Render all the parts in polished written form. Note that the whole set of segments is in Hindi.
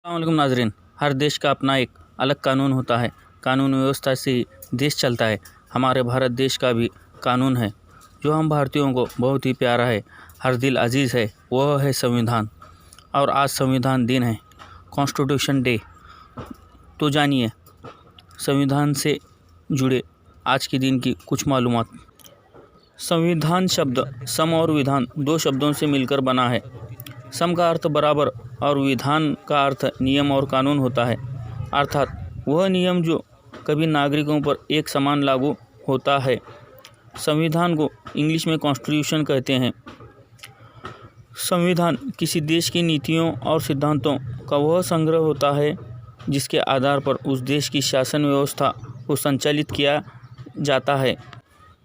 अस्सलामुअलैकुम नाजरीन। हर देश का अपना एक अलग कानून होता है। कानून व्यवस्था से ही देश चलता है। हमारे भारत देश का भी कानून है जो हम भारतीयों को बहुत ही प्यारा है, हर दिल अजीज़ है, वह है संविधान। और आज संविधान दिन है, कॉन्स्टिट्यूशन डे। तो जानिए संविधान से जुड़े आज के दिन की कुछ मालूमात। संविधान शब्द सम और विधान दो शब्दों से मिलकर बना है। सम का अर्थ बराबर और विधान का अर्थ नियम और कानून होता है, अर्थात वह नियम जो कभी नागरिकों पर एक समान लागू होता है। संविधान को इंग्लिश में कॉन्स्टिट्यूशन कहते हैं। संविधान किसी देश की नीतियों और सिद्धांतों का वह संग्रह होता है जिसके आधार पर उस देश की शासन व्यवस्था को संचालित किया जाता है।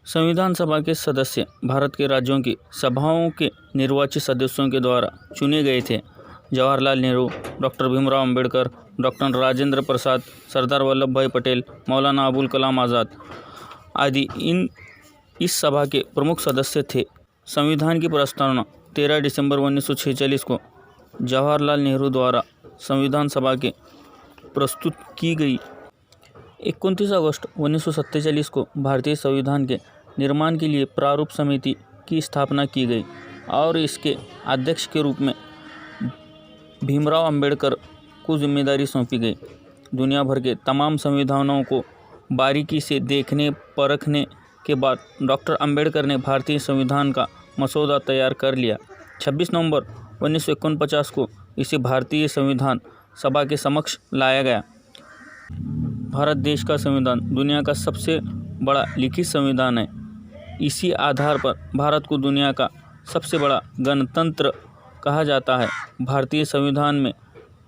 संविधान सभा के सदस्य भारत के राज्यों की सभाओं के निर्वाचित सदस्यों के द्वारा चुने गए थे। जवाहरलाल नेहरू, डॉक्टर भीमराव अंबेडकर, डॉक्टर राजेंद्र प्रसाद, सरदार वल्लभ भाई पटेल, मौलाना अबुल कलाम आज़ाद आदि इस सभा के प्रमुख सदस्य थे। संविधान की प्रस्तावना 13 दिसंबर 1946 को जवाहरलाल नेहरू द्वारा संविधान सभा के प्रस्तुत की गई। 29 अगस्त 1947 को भारतीय संविधान के निर्माण के लिए प्रारूप समिति की स्थापना की गई और इसके अध्यक्ष के रूप में भीमराव अंबेडकर को जिम्मेदारी सौंपी गई। दुनिया भर के तमाम संविधानों को बारीकी से देखने परखने के बाद डॉक्टर अंबेडकर ने भारतीय संविधान का मसौदा तैयार कर लिया। 26 नवंबर 1949 को इसे भारतीय संविधान सभा के समक्ष लाया गया। भारत देश का संविधान दुनिया का सबसे बड़ा लिखित संविधान है। इसी आधार पर भारत को दुनिया का सबसे बड़ा गणतंत्र कहा जाता है। भारतीय संविधान में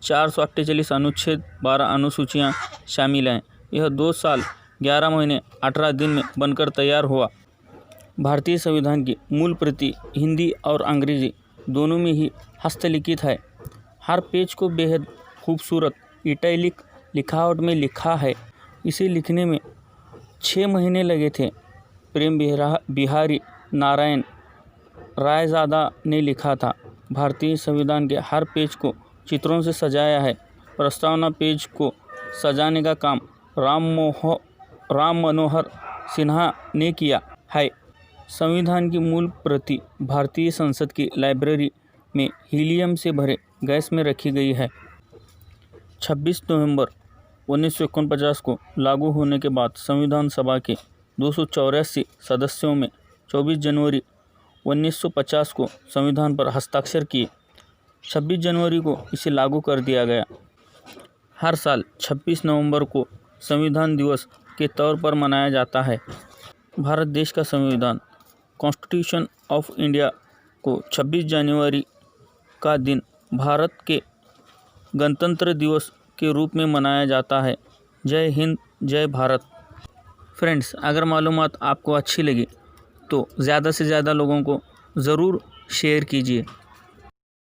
448 अनुच्छेद 12 अनुसूचियाँ शामिल हैं। यह 2 साल 11 महीने 18 दिन में बनकर तैयार हुआ। भारतीय संविधान की मूल प्रति हिंदी और अंग्रेजी दोनों में ही हस्तलिखित है। हर पेज को बेहद खूबसूरत इटैलिक लिखावट में लिखा है। इसे लिखने में 6 महीने लगे थे। प्रेम बिहारी नारायण रायजादा ने लिखा था। भारतीय संविधान के हर पेज को चित्रों से सजाया है। प्रस्तावना पेज को सजाने का काम राम मनोहर सिन्हा ने किया है। संविधान की मूल प्रति भारतीय संसद की लाइब्रेरी में हीलियम से भरे गैस में रखी गई है। 26 नवंबर 1949 को लागू होने के बाद संविधान सभा के 284 सदस्यों में 24 जनवरी 1950 को संविधान पर हस्ताक्षर किए। 26 जनवरी को इसे लागू कर दिया गया। हर साल 26 नवंबर को संविधान दिवस के तौर पर मनाया जाता है। भारत देश का संविधान कॉन्स्टिट्यूशन ऑफ इंडिया को 26 जनवरी का दिन भारत के गणतंत्र दिवस के रूप में मनाया जाता है। जय हिंद, जय भारत। फ्रेंड्स, अगर मालूमात आपको अच्छी लगी तो ज़्यादा से ज़्यादा लोगों को ज़रूर शेयर कीजिए।